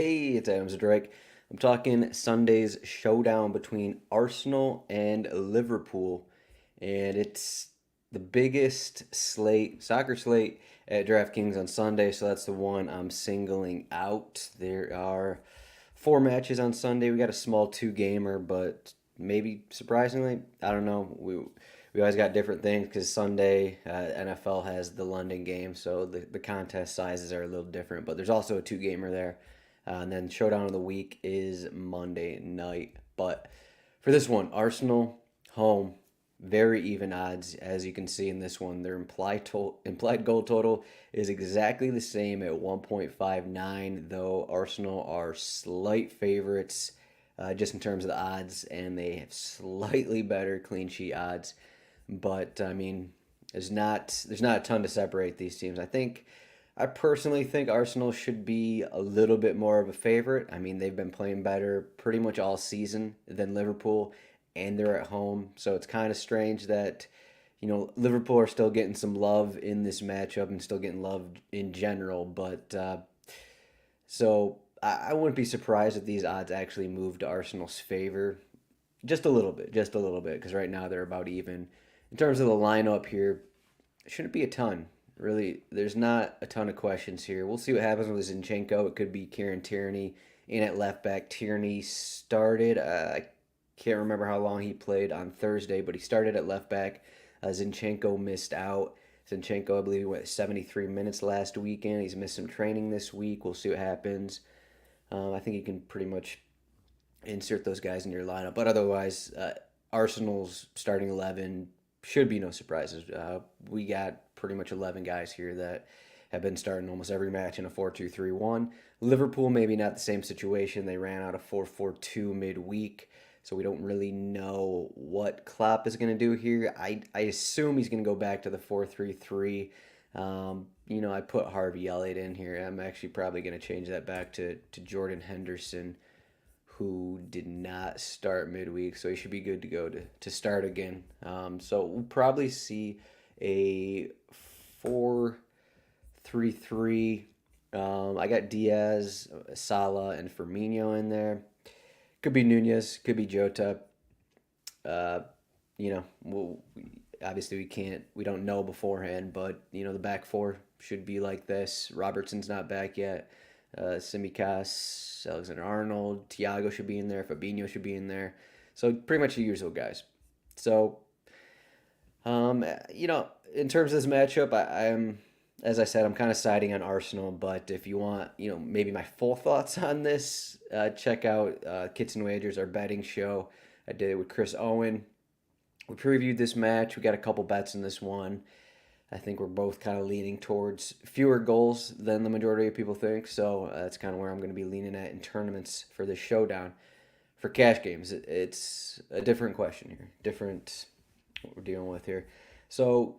Hey, it's Zdroik. I'm talking Sunday's showdown between Arsenal and Liverpool, and it's the biggest soccer slate at DraftKings on Sunday, so that's the one I'm singling out. There are four matches on Sunday. We got a small two-gamer, but maybe surprisingly, I don't know. We always got different things because Sunday NFL has the London game, so the contest sizes are a little different. But there's also a two-gamer there. And then showdown of the week is Monday night. But for this one, Arsenal home, very even odds as you can see in this one. Their implied goal total is exactly the same at 1.59, though Arsenal are slight favorites just in terms of the odds, and they have slightly better clean sheet odds. But I mean, there's not a ton to separate these teams. I personally think Arsenal should be a little bit more of a favorite. I mean, they've been playing better pretty much all season than Liverpool, and they're at home. So it's kind of strange that, Liverpool are still getting some love in this matchup and still getting love in general. But so I wouldn't be surprised if these odds actually move to Arsenal's favor just a little bit, because right now they're about even. In terms of the lineup here, it shouldn't be a ton. Really, there's not a ton of questions here. We'll see what happens with Zinchenko. It could be Kieran Tierney in at left back. Tierney started. I can't remember how long he played on Thursday, but he started at left back. Zinchenko missed out. Zinchenko, I believe, he went 73 minutes last weekend. He's missed some training this week. We'll see what happens. I think you can pretty much insert those guys in your lineup. But otherwise, Arsenal's starting 11 should be no surprises. We got pretty much 11 guys here that have been starting almost every match in a 4-2-3-1. Liverpool, maybe not the same situation. They ran out of 4-4-2 midweek, so we don't really know what Klopp is going to do here. I assume he's going to go back to the 4-3-3. I put Harvey Elliott in here. I'm actually probably going to change that back to Jordan Henderson, who did not start midweek, so he should be good to go to start again. So we'll probably see a 4-3-3. I got Diaz, Salah, and Firmino in there. Could be Nunez, could be Jota. Uh, obviously we don't know beforehand, but the back four should be like this. Robertson's not back yet. Simicas, Alexander-Arnold, Thiago should be in there. Fabinho should be in there. So pretty much the usual guys. So, in terms of this matchup, I'm, as I said, I'm kind of siding on Arsenal. But if you want, maybe my full thoughts on this, check out Kits and Wagers, our betting show. I did it with Chris Owen. We previewed this match. We got a couple bets in this one. I think we're both kind of leaning towards fewer goals than the majority of people think. So that's kind of where I'm going to be leaning at in tournaments for this showdown. For cash games, it's a different question here. Different what we're dealing with here. So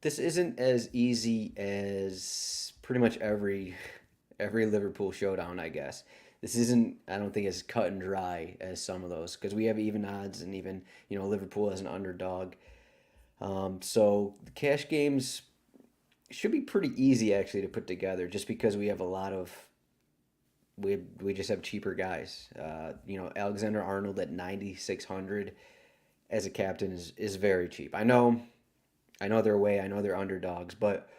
this isn't as easy as pretty much every Liverpool showdown, I guess. This isn't, I don't think, as cut and dry as some of those, because we have even odds, and even Liverpool as an underdog. So the cash games should be pretty easy actually to put together, just because we have a lot of we just have cheaper guys. Alexander-Arnold at 9,600 as a captain is very cheap. I know they're away. I know they're underdogs, but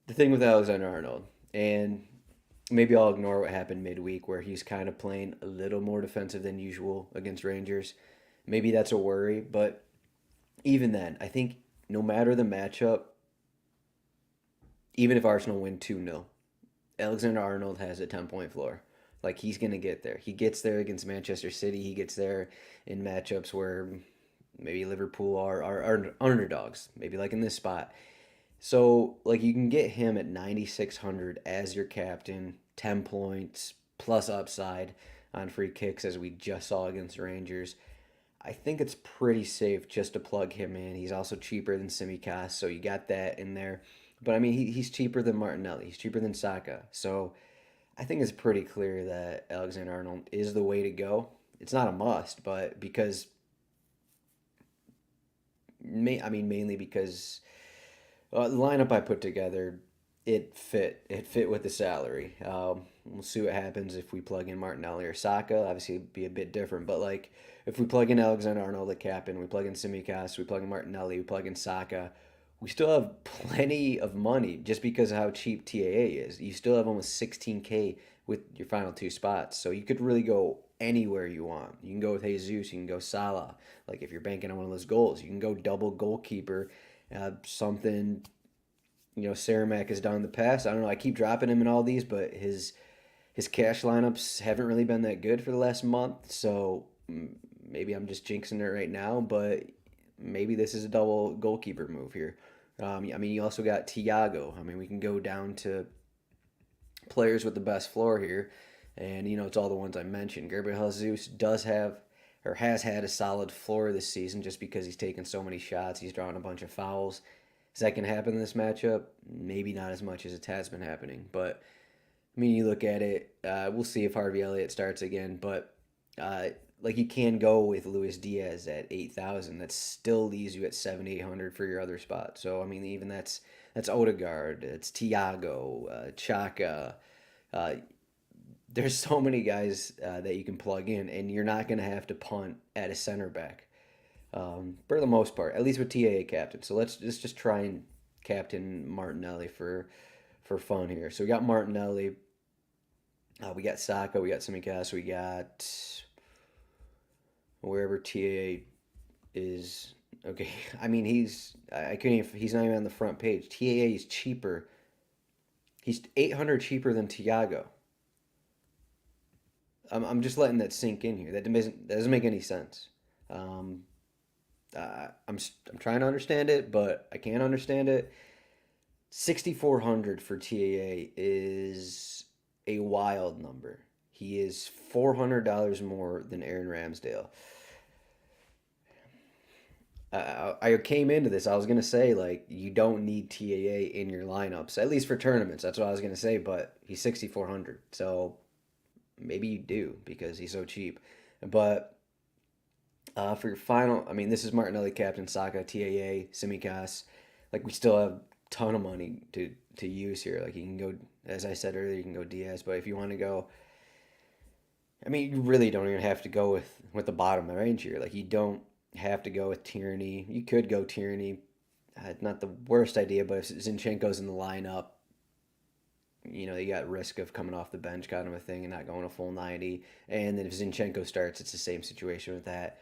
the thing with Alexander-Arnold, and maybe I'll ignore what happened midweek where he's kind of playing a little more defensive than usual against Rangers. Maybe that's a worry, but even then, I think no matter the matchup, even if Arsenal win 2-0, Alexander Arnold has a 10-point floor. Like, he's going to get there. He gets there against Manchester City. He gets there in matchups where maybe Liverpool are underdogs, maybe like in this spot. So, like, you can get him at 9,600 as your captain, 10 points, plus upside on free kicks, as we just saw against Rangers. I think it's pretty safe just to plug him in. He's also cheaper than Simicas, so you got that in there. But I mean, he's cheaper than Martinelli. He's cheaper than Saka. So I think it's pretty clear that Alexander Arnold is the way to go. It's not a must, but because mainly because the lineup I put together, it fit with the salary. we'll see what happens if we plug in Martinelli or Saka. Obviously, it'd be a bit different, but like if we plug in Alexander-Arnold, the captain, we plug in Simicast, we plug in Martinelli, we plug in Saka, we still have plenty of money just because of how cheap TAA is. You still have almost 16K with your final two spots, so you could really go anywhere you want. You can go with Jesus, you can go Salah. Like if you're banking on one of those goals, you can go double goalkeeper, something Cermak has done in the past. I don't know. I keep dropping him in all these, but his cash lineups haven't really been that good for the last month. So maybe I'm just jinxing it right now, but maybe this is a double goalkeeper move here. I mean, you also got Thiago. I mean, we can go down to players with the best floor here, and it's all the ones I mentioned. Gabriel Jesus does have or has had a solid floor this season just because he's taken so many shots. He's drawing a bunch of fouls. Is that going to happen in this matchup? Maybe not as much as it has been happening. But, I mean, you look at it, we'll see if Harvey Elliott starts again. But, like, you can go with Luis Diaz at 8,000. That still leaves you at 7,800 for your other spot. So, I mean, even that's Odegaard, it's Thiago, Chaka. There's so many guys that you can plug in, and you're not going to have to punt at a center back. For the most part, at least with TAA captain. So let's just try and captain Martinelli for fun here. So we got Martinelli, we got Saka, we got Simicast, we got wherever TAA is. Okay, I mean he's not even on the front page. TAA is cheaper. He's 800 cheaper than Thiago. I'm just letting that sink in here. That doesn't make any sense. Um, I'm trying to understand it, but I can't understand it. 6,400 for TAA is a wild number. He is $400 more than Aaron Ramsdale. I came into this. I was gonna say like you don't need TAA in your lineups, at least for tournaments. That's what I was gonna say. But he's 6,400, so maybe you do because he's so cheap. But for your final, I mean, this is Martinelli, captain, Saka, TAA, Simicast. Like we still have a ton of money to use here. Like you can go, as I said earlier, you can go Diaz. But if you want to go, I mean, you really don't even have to go with the bottom of the range here. Like you don't have to go with Tierney. You could go Tierney. Not the worst idea, but if Zinchenko's in the lineup, you got risk of coming off the bench kind of a thing and not going a full 90. And then if Zinchenko starts, it's the same situation with that.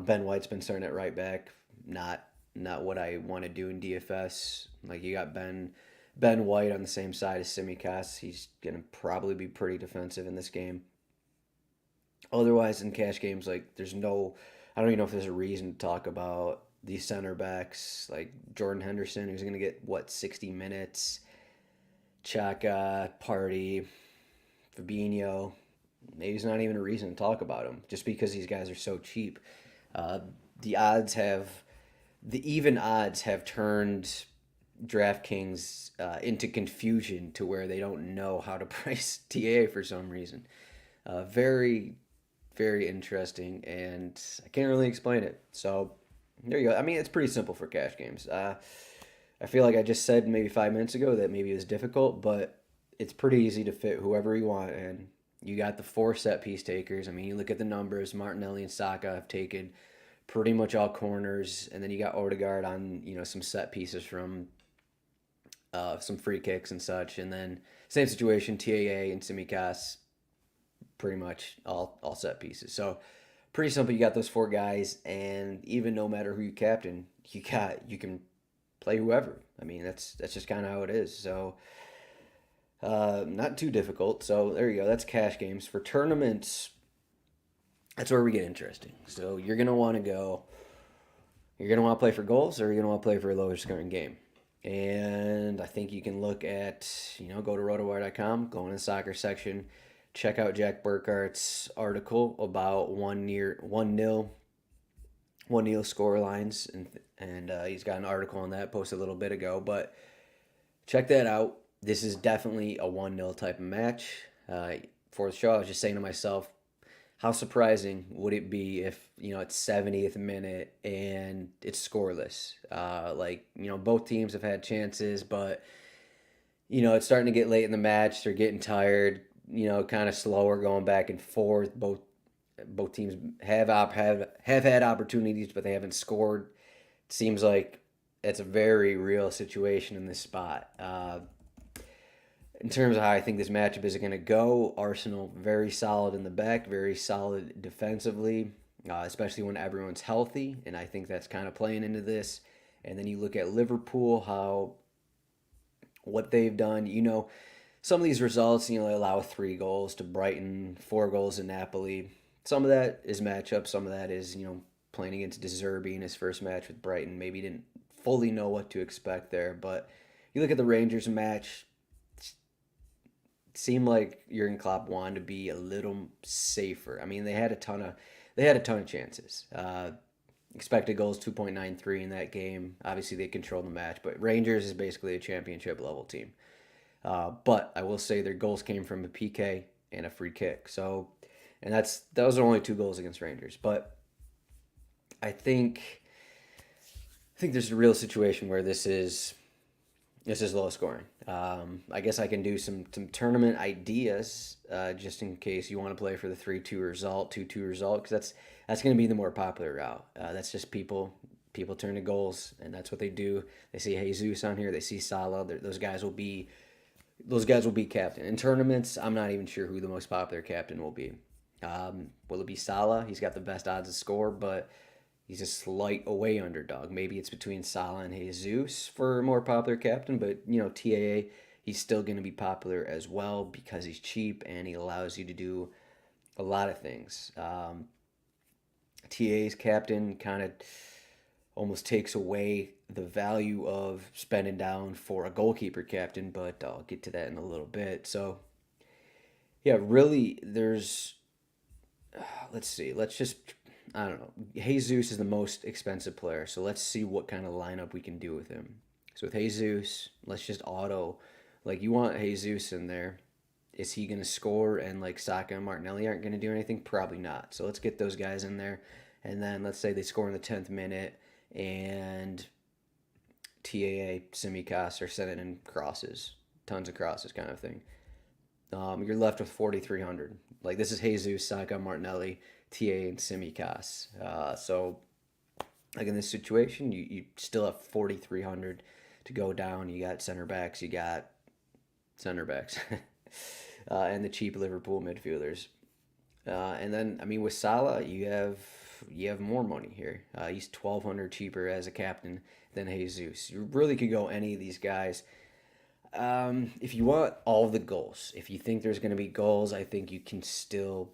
Ben White's been starting at right back. Not what I want to do in DFS. Like you got Ben White on the same side as Simicast. He's gonna probably be pretty defensive in this game. Otherwise, in cash games, like I don't even know if there's a reason to talk about these center backs like Jordan Henderson, who's gonna get 60 minutes. Chaka, Party, Fabinho. Maybe there's not even a reason to talk about him just because these guys are so cheap. Uh, the odds have, the even odds have turned DraftKings into confusion to where they don't know how to price TA for some reason. Very, very interesting, and I can't really explain it. So there you go. I mean, it's pretty simple for cash games. I feel like I just said maybe 5 minutes ago that maybe it was difficult, but it's pretty easy to fit whoever you want in. You got the four set piece takers. I mean, you look at the numbers. Martinelli and Saka have taken pretty much all corners, and then you got Odegaard on some set pieces from some free kicks and such, and then same situation. TAA and Simicast pretty much all set pieces. So pretty simple. You got those four guys, and even no matter who you captain, you can play whoever. I mean, that's just kind of how it is. So not too difficult. So there you go. That's cash games. For tournaments, that's where we get interesting. So you're gonna want to go. You're gonna want to play for goals, or you're gonna want to play for a lower scoring game. And I think you can look at go to rotowire.com, go in the soccer section, check out Jack Burkhart's article about 1-0 score lines, and he's got an article on that posted a little bit ago. But check that out. This is definitely a 1-0 type of match. For the show, I was just saying to myself, how surprising would it be if it's 70th minute and it's scoreless? Both teams have had chances, but it's starting to get late in the match. They're getting tired. kind of slower going back and forth. Both teams have had opportunities, but they haven't scored. It seems like it's a very real situation in this spot. In terms of how I think this matchup is going to go, Arsenal very solid in the back, very solid defensively, especially when everyone's healthy, and I think that's kind of playing into this. And then you look at Liverpool, how what they've done. Some of these results, they allow 3 goals to Brighton, 4 goals in Napoli. Some of that is matchup. Some of that is, playing against De Zerbi in his first match with Brighton. Maybe didn't fully know what to expect there. But you look at the Rangers match, it seemed like Jurgen Klopp wanted to be a little safer. I mean, they had a ton of chances. Expected goals 2.93 in that game. Obviously, they controlled the match, but Rangers is basically a championship level team. But I will say their goals came from a PK and a free kick. So, and those are only 2 goals against Rangers. But I think there's a real situation where this is low scoring. I guess I can do some tournament ideas just in case you want to play for the 3-2 result, 2-2 result, because that's going to be the more popular route. That's just people turn to goals, and that's what they do. They see Jesus on here, they see Salah. Those guys will be captain. In tournaments, I'm not even sure who the most popular captain will be. Will it be Salah? He's got the best odds to score, but he's a slight away underdog. Maybe it's between Salah and Jesus for a more popular captain, but TAA, he's still going to be popular as well because he's cheap and he allows you to do a lot of things. TAA's captain kind of almost takes away the value of spending down for a goalkeeper captain, but I'll get to that in a little bit. So, yeah, really, let's see, I don't know. Jesus is the most expensive player, so let's see what kind of lineup we can do with him. So with Jesus, let's just auto. You want Jesus in there. Is he going to score and Saka and Martinelli aren't going to do anything? Probably not. So let's get those guys in there. And then let's say they score in the 10th minute and TAA, Simicas are sending in crosses. Tons of crosses kind of thing. You're left with 4,300. This is Jesus, Saka, Martinelli, TA, and Simicas. So, in this situation, you still have 4,300 to go down. You got center backs, and the cheap Liverpool midfielders. And then, with Salah, you have more money here. He's 1,200 cheaper as a captain than Jesus. You really could go any of these guys. If you want all the goals, if you think there's going to be goals, I think you can still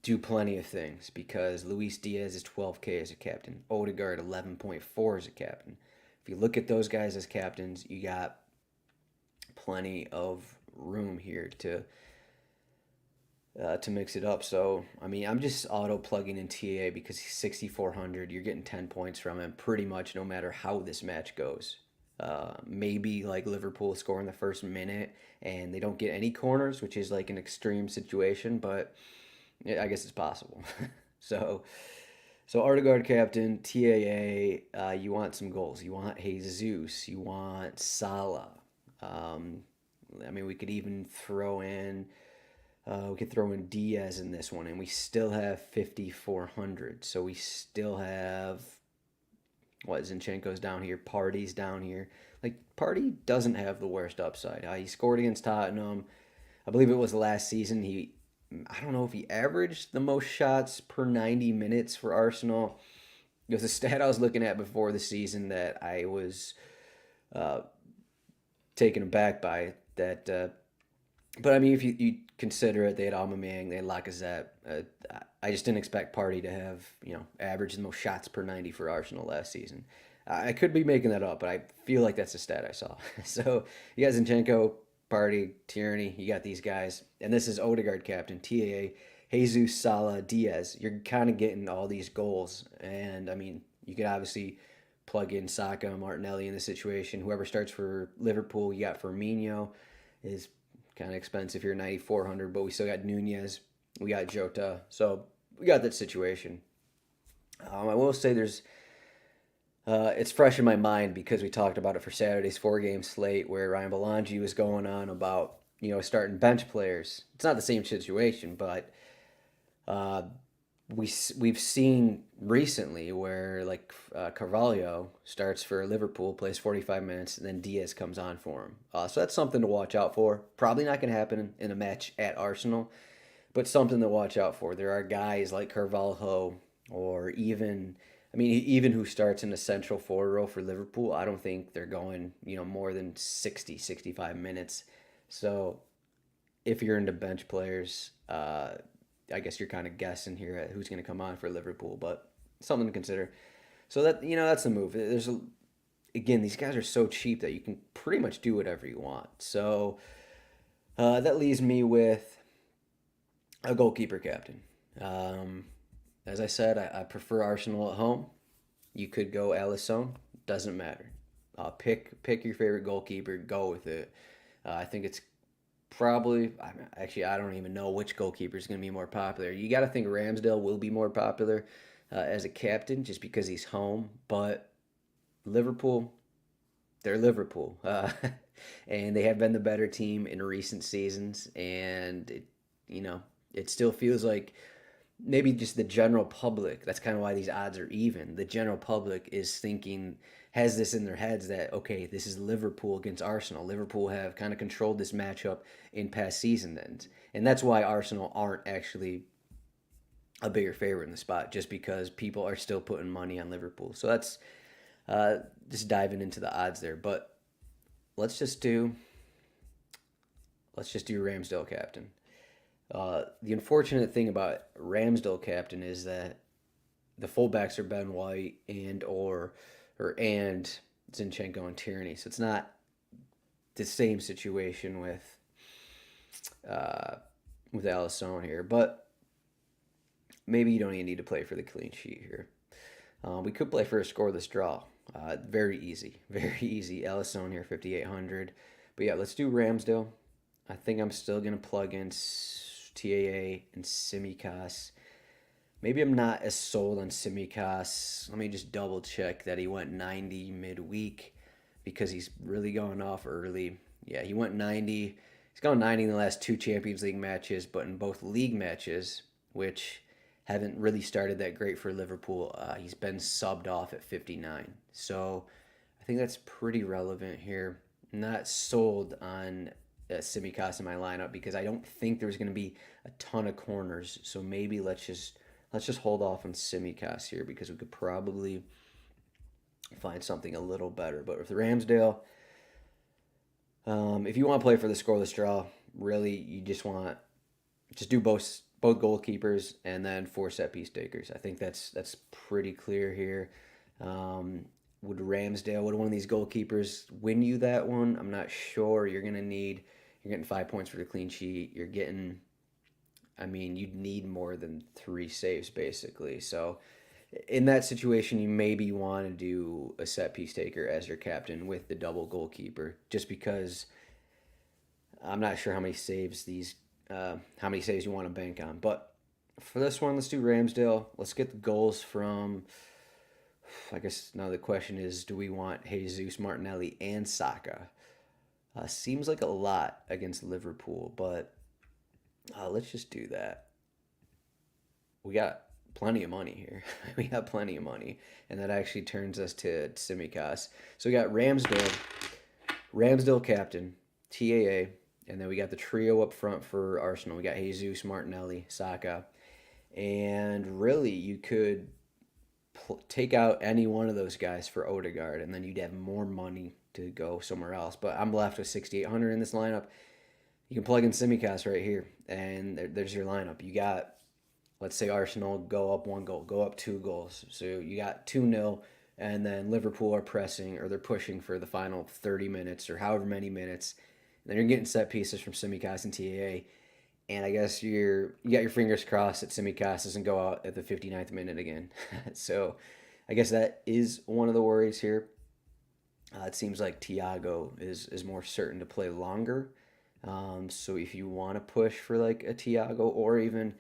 do plenty of things because Luis Diaz is 12K as a captain. Odegaard 11.4 as a captain. If you look at those guys as captains, you got plenty of room here to mix it up. So, I'm just auto plugging in TAA because he's 6,400. You're getting 10 points from him pretty much no matter how this match goes. Maybe Liverpool score in the first minute and they don't get any corners, which is an extreme situation, but I guess it's possible. so Odegaard captain, TAA, you want some goals. You want Jesus. You want Salah. We could even throw in Diaz in this one, and we still have 5,400. So we still have Zinchenko's down here, Partey's down here. Partey doesn't have the worst upside. He scored against Tottenham. I believe it was last season. I don't know if he averaged the most shots per 90 minutes for Arsenal. It was a stat I was looking at before the season that I was taken aback by. But if you consider it, they had Aubameyang, they had Lacazette. I just didn't expect Partey to have average the most shots per 90 for Arsenal last season. I could be making that up, but I feel like that's a stat I saw. So you got Zinchenko, Partey, Tierney, you got these guys, and this is Odegaard captain, TAA, Jesus, Salah, Diaz. You're kind of getting all these goals, and you could obviously plug in Saka, Martinelli in the situation. Whoever starts for Liverpool, you got Firmino is kind of expensive here, 9,400, but we still got Nunez, we got Jota, so we got that situation. I will say it's fresh in my mind because we talked about it for Saturday's 4-game slate where Ryan Belangi was going on about starting bench players. It's not the same situation, but uh, we've seen recently where like Carvalho starts for Liverpool, plays 45 minutes, and then Diaz comes on for him. So that's something to watch out for. Probably not going to happen in a match at Arsenal, but something to watch out for. There are guys like Carvalho, or even, I mean, even who starts in the central forward role for Liverpool. I don't think they're going, more than 60, 65 minutes. So if you're into bench players, I guess you're kind of guessing here at who's going to come on for Liverpool, but something to consider. So that's the move. Again, these guys are so cheap that you can pretty much do whatever you want. So that leaves me with a goalkeeper captain. Um, as I said, I prefer Arsenal at home. You could go Alisson. Doesn't matter. Pick your favorite goalkeeper. Go with it. I think it's probably, actually, I don't even know which goalkeeper is going to be more popular. You got to think Ramsdale will be more popular as a captain just because he's home. But Liverpool, they're Liverpool. And they have been the better team in recent seasons. And, it still feels like maybe just the general public, that's kind of why these odds are even. The general public is thinking, has this in their heads that, okay, this is Liverpool against Arsenal. Liverpool have kind of controlled this matchup in past season ends. And that's why Arsenal aren't actually a bigger favorite in the spot, just because people are still putting money on Liverpool. So that's just diving into the odds there. But let's just do Ramsdale captain. The unfortunate thing about Ramsdale captain is that the fullbacks are Ben White and Zinchenko and Tierney. So it's not the same situation with Alisson here, but maybe you don't even need to play for the clean sheet here. We could play for a scoreless draw. Very easy, very easy. Alisson here, 5,800. But yeah, let's do Ramsdale. I think I'm still gonna plug in TAA and Simicas. Maybe I'm not as sold on Simicas. Let me just double check that he went 90 midweek because he's really going off early. Yeah, he went 90. He's gone 90 in the last two Champions League matches, but in both league matches, which haven't really started that great for Liverpool, he's been subbed off at 59. So I think that's pretty relevant here. Not sold on Simicas in my lineup because I don't think there's going to be a ton of corners. So maybe let's just hold off on Simicas here because we could probably find something a little better. But with Ramsdale, if you want to play for the scoreless draw, really you just do both goalkeepers and then 4 set piece takers. I think that's pretty clear here. Would one of these goalkeepers win you that one? I'm not sure. You're getting 5 points for the clean sheet. You'd need more than 3 saves basically. So in that situation, you maybe want to do a set piece taker as your captain with the double goalkeeper, just because I'm not sure how many saves you want to bank on. But for this one, let's do Ramsdale. Let's get the goals from. I guess now the question is, do we want Jesus, Martinelli, and Saka? Seems like a lot against Liverpool, but let's just do that. We got plenty of money here. We got plenty of money, and that actually turns us to Simicas. So we got Ramsdale captain, TAA, and then we got the trio up front for Arsenal. We got Jesus, Martinelli, Saka, and really you could take out any one of those guys for Odegaard, and then you'd have more money to go somewhere else. But I'm left with 6,800 in this lineup. You can plug in Simicas right here, and there's your lineup. You got, let's say Arsenal go up 1 goal, go up 2 goals. So you got 2-0, and then Liverpool are pressing, or they're pushing for the final 30 minutes or however many minutes. And then you're getting set pieces from Simicas and TAA. And I guess you got your fingers crossed that Simicas doesn't go out at the 59th minute again. So I guess that is one of the worries here. It seems like Thiago is more certain to play longer. So if you want to push for like a Thiago, or even,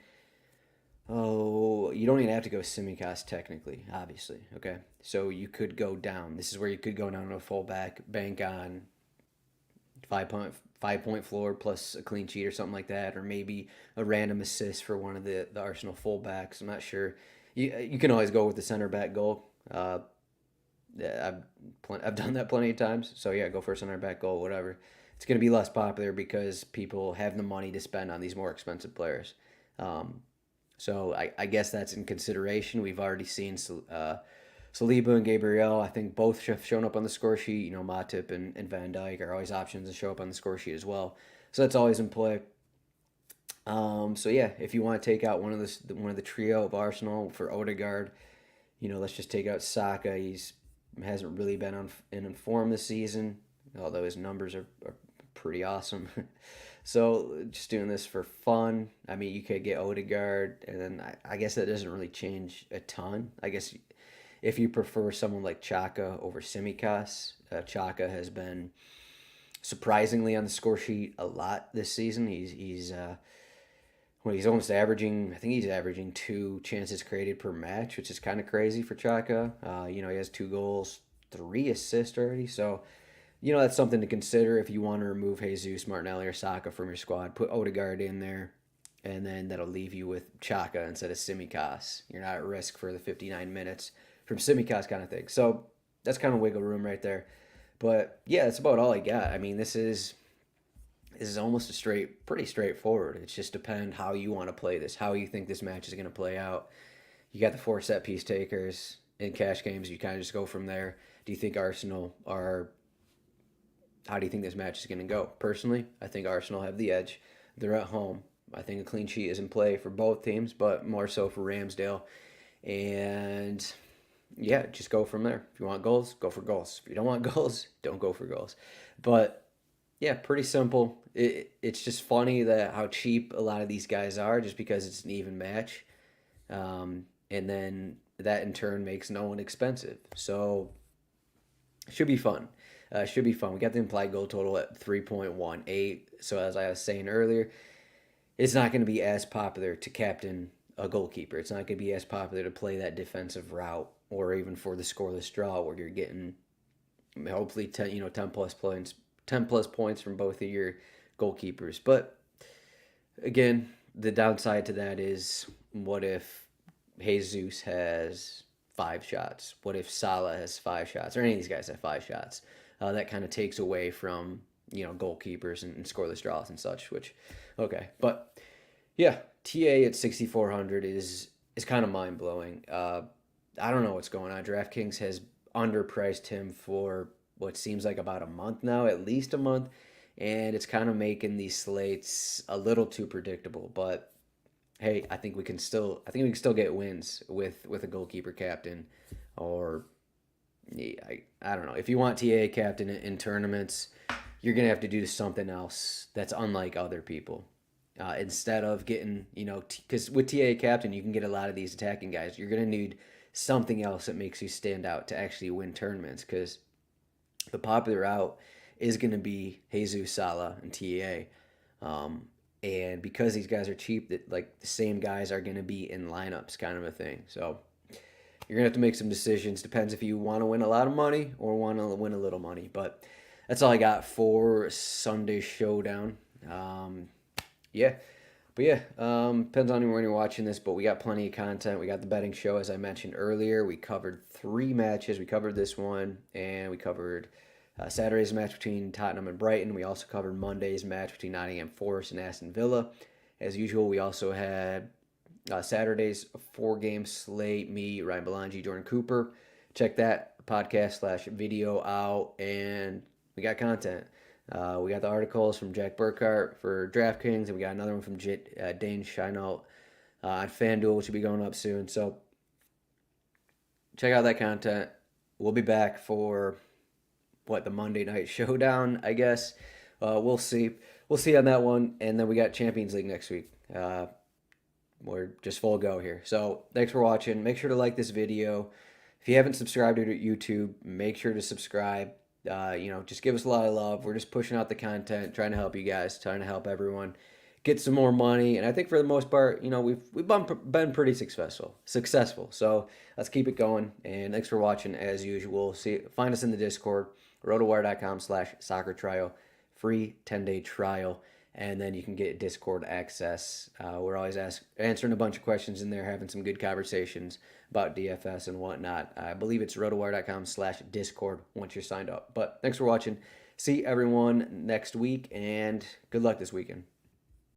you don't even have to go Simicas technically, obviously. Okay, so you could go down. This is where you could go down to a fullback, bank on 5 point floor plus a clean sheet or something like that, or maybe a random assist for one of the Arsenal fullbacks. I'm not sure. You can always go with the center back goal. Yeah, I've done that plenty of times. So yeah, go for a center back goal, whatever. It's going to be less popular because people have the money to spend on these more expensive players. Um, so I guess that's in consideration. We've already seen Saliba and Gabriel. I think both have shown up on the score sheet. Matip and Van Dijk are always options to show up on the score sheet as well. So that's always in play. So yeah, if you want to take out one of the trio of Arsenal for Odegaard, let's just take out Saka. He's hasn't really been in form this season, although his numbers are pretty awesome. So just doing this for fun. I mean, you could get Odegaard, and then I guess that doesn't really change a ton. I guess if you prefer someone like Chaka over Simicas, Chaka has been surprisingly on the score sheet a lot this season. He's almost averaging. I think he's averaging 2 chances created per match, which is kind of crazy for Chaka. He has 2 goals, 3 assists already. So, that's something to consider if you want to remove Jesus, Martinelli, or Saka from your squad. Put Odegaard in there, and then that'll leave you with Chaka instead of Simicas. You're not at risk for the 59 minutes from Simicas kind of thing. So that's kind of wiggle room right there. But yeah, that's about all I got. I mean, this is almost pretty straightforward. It's just depend how you want to play this, how you think this match is going to play out. You got the 4 set piece takers in cash games. You kind of just go from there. Do you think Arsenal are? How do you think this match is going to go? Personally, I think Arsenal have the edge. They're at home. I think a clean sheet is in play for both teams, but more so for Ramsdale. And yeah, just go from there. If you want goals, go for goals. If you don't want goals, don't go for goals. But yeah, pretty simple. It's just funny that how cheap a lot of these guys are just because it's an even match. And then that in turn makes no one expensive. So it should be fun. Should be fun. We got the implied goal total at 3.18. So as I was saying earlier, it's not going to be as popular to captain a goalkeeper. It's not going to be as popular to play that defensive route or even for the scoreless draw where you're getting hopefully 10 plus points 10 plus points from both of your goalkeepers. But again, the downside to that is what if Jesus has 5 shots? What if Salah has 5 shots? Or any of these guys have 5 shots? That kind of takes away from, goalkeepers and scoreless draws and such, which, okay. But yeah, TA at 6,400 is kind of mind blowing. I don't know what's going on. DraftKings has underpriced him for what seems like about a month now, at least a month, and it's kind of making these slates a little too predictable. But hey, I think we can still get wins with a goalkeeper captain, or I don't know. If you want TA captain in tournaments, you're gonna have to do something else that's unlike other people. Instead of getting, because with TA captain, you can get a lot of these attacking guys. You're going to need something else that makes you stand out to actually win tournaments, because the popular route is going to be Jesus, Salah, and TA. And because these guys are cheap, that like the same guys are going to be in lineups, kind of a thing. So you're going to have to make some decisions. Depends if you want to win a lot of money or want to win a little money. But that's all I got for Sunday Showdown. Yeah. But yeah, depends on when you're watching this, but we got plenty of content. We got the betting show, as I mentioned earlier. We covered 3 matches. We covered this one, and we covered Saturday's match between Tottenham and Brighton. We also covered Monday's match between Nottingham Forest and Aston Villa. As usual, we also had Saturday's 4-game slate. Me, Ryan Belangi, Jordan Cooper. Check that podcast/video out, and we got content. We got the articles from Jack Burkhart for DraftKings, and we got another one from Dane Scheinout on FanDuel, which will be going up soon. So check out that content. We'll be back for the Monday night showdown, I guess. We'll see. We'll see on that one. And then we got Champions League next week. We're just full go here. So thanks for watching. Make sure to like this video. If you haven't subscribed to YouTube, make sure to subscribe. Just give us a lot of love. We're just pushing out the content, trying to help you guys, trying to help everyone get some more money. And I think for the most part, we've been pretty successful. So let's keep it going. And thanks for watching as usual. Find us in the Discord, rotowire.com/soccer trial free 10-day trial, and then you can get Discord access. We're always answering a bunch of questions in there, having some good conversations about DFS and whatnot. I believe it's rotowire.com/Discord once you're signed up. But thanks for watching. See everyone next week, and good luck this weekend.